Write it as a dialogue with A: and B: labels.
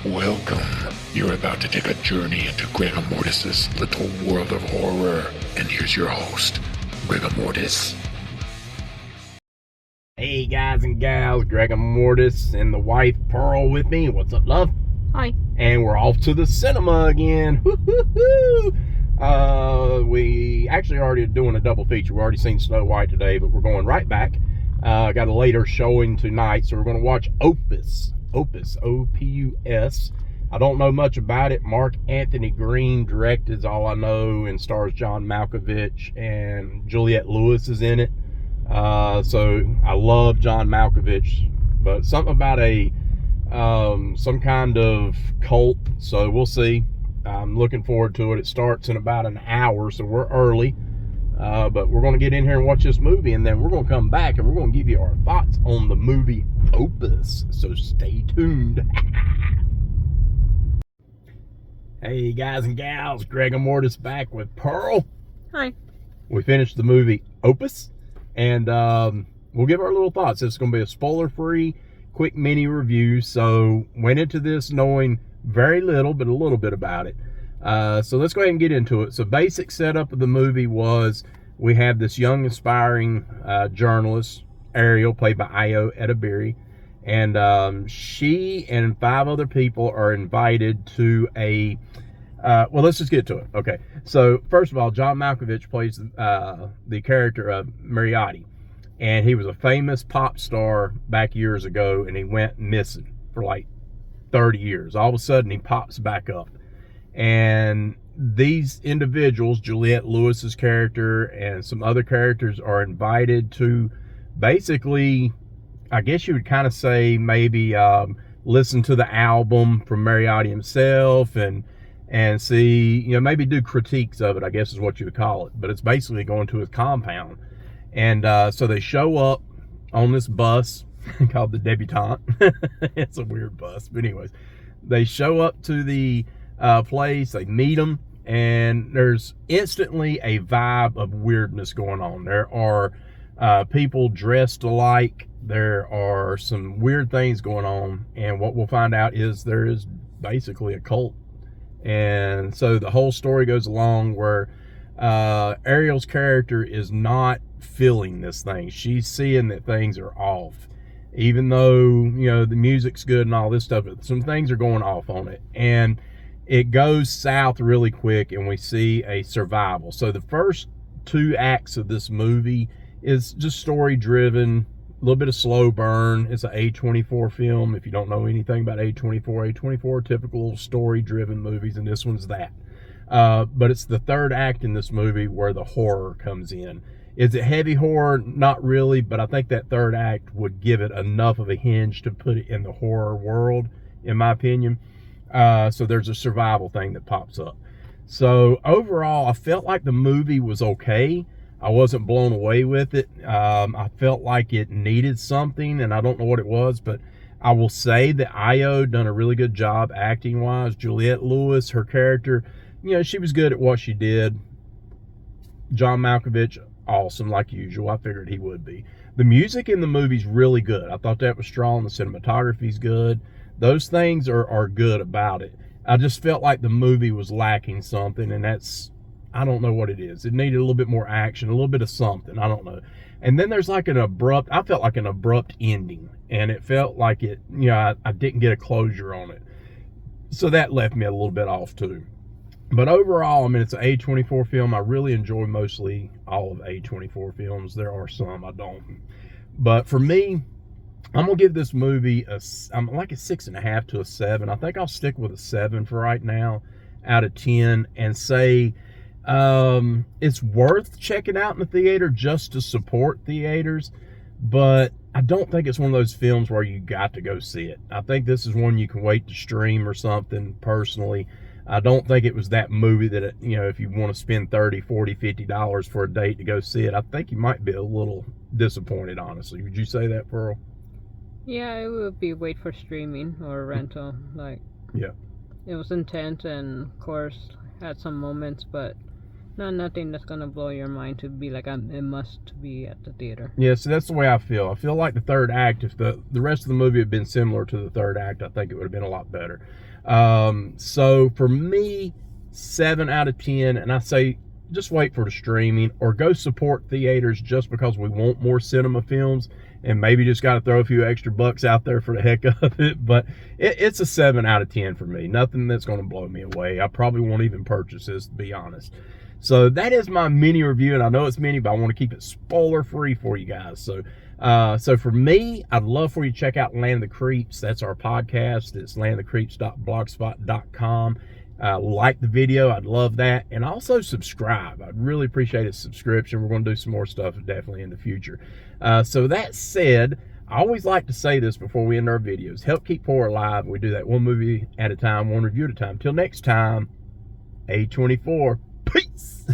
A: Welcome. You're about to take a journey into Gregor Mortis's little world of horror. And here's your host, Gregor Mortis.
B: Hey guys and gals, Gregor Mortis and the wife Pearl with me. What's up, love?
C: Hi.
B: And we're off to the cinema again. Woo-hoo-hoo! We actually already doing a double feature. We already seen Snow White today, but we're going right back. Got a later showing tonight, so we're going to watch Opus. Opus, O-P-U-S. I don't know much about it. Mark Anthony Green directed is all I know, and stars John Malkovich, and Juliette Lewis is in it. So I love John Malkovich, but something about some kind of cult, so we'll see. I'm looking forward to it. It starts in about an hour, so we're early. But we're going to get in here and watch this movie, and then we're going to come back and we're going to give you our thoughts on the movie Opus. So stay tuned. Hey guys and gals, Gregor Mortis back with Pearl.
C: Hi.
B: We finished the movie Opus, and we'll give our little thoughts. It's going to be a spoiler-free, quick mini review. So went into this knowing very little, but a little bit about it. So let's go ahead and get into it. So basic setup of the movie was we have this young, inspiring journalist, Ariel, played by Ayo Edebiri, and she and 5 other people are invited to a, well, let's just get to it. Okay, so first of all, John Malkovich plays the character of Moriarty, and he was a famous pop star back years ago, and he went missing for like 30 years. All of a sudden, he pops back up. And these individuals, Juliette Lewis's character and some other characters, are invited to basically, I guess you would kind of say, maybe listen to the album from Moriarty himself and see, you know, maybe do critiques of it, I guess is what you would call it. But it's basically going to his compound. And so they show up on this bus called the Debutante. It's a weird bus. But anyways, they show up to the place, they meet them, and there's instantly a vibe of weirdness going on. There are people dressed alike. There are some weird things going on, and what we'll find out is there is basically a cult. And so the whole story goes along where Ariel's character is not feeling this thing. She's seeing that things are off. Even though, you know, the music's good and all this stuff, some things are going off on it. And it goes south really quick, and we see a survival. So the first 2 acts of this movie is just story-driven, a little bit of slow burn. It's an A24 film. If you don't know anything about A24, typical story-driven movies, and this one's that. But it's the 3rd act in this movie where the horror comes in. Is it heavy horror? Not really, but I think that 3rd act would give it enough of a hinge to put it in the horror world, in my opinion. So there's a survival thing that pops up. So overall, I felt like the movie was okay. I wasn't blown away with it. I felt like it needed something, and I don't know what it was, but I will say that Ayo done a really good job acting-wise. Juliette Lewis, her character, you know, she was good at what she did. John Malkovich, awesome, like usual. I figured he would be. The music in the movie's really good. I thought that was strong. The cinematography's good. Those things are good about it. I just felt like the movie was lacking something, and that's, I don't know what it is. It needed a little bit more action, a little bit of something. I don't know. And then there's like I felt like an abrupt ending, and it felt like it, you know, I didn't get a closure on it. So that left me a little bit off too. But overall, I mean, it's an A24 film. I really enjoy mostly all of A24 films. There are some I don't. But for me, I'm going to give this movie I'm like a 6.5 to a 7. I think I'll stick with a 7 for right now out of 10 and say it's worth checking out in the theater just to support theaters. But I don't think it's one of those films where you got to go see it. I think this is one you can wait to stream or something personally. I don't think it was that movie that, you know, if you want to spend $30, $40, $50 for a date to go see it, I think you might be a little disappointed, honestly. Would you say that, Pearl?
C: Yeah, it would be wait for streaming or rental. Like,
B: yeah,
C: it was intense and, of course, had some moments, but Nothing that's gonna blow your mind to be like, it must be at the theater.
B: Yeah, so that's the way I feel. I feel like the third act, if the rest of the movie had been similar to the third act, I think it would have been a lot better. So for me, 7 out of 10, and I say just wait for the streaming or go support theaters just because we want more cinema films, and maybe just got to throw a few extra bucks out there for the heck of it. But it's a 7 out of 10 for me. Nothing that's going to blow me away. I probably won't even purchase this, to be honest. So that is my mini review, and I know it's mini, but I want to keep it spoiler free for you guys. So for me, I'd love for you to check out Land of the Creeps. That's our podcast. It's landofthecreeps.blogspot.com. Like the video, I'd love that, and also subscribe. I'd really appreciate a subscription. We're going to do some more stuff definitely in the future. So that said, I always like to say this before we end our videos: help keep horror alive. We do that one movie at a time, one review at a time. Till next time, A24. Peace.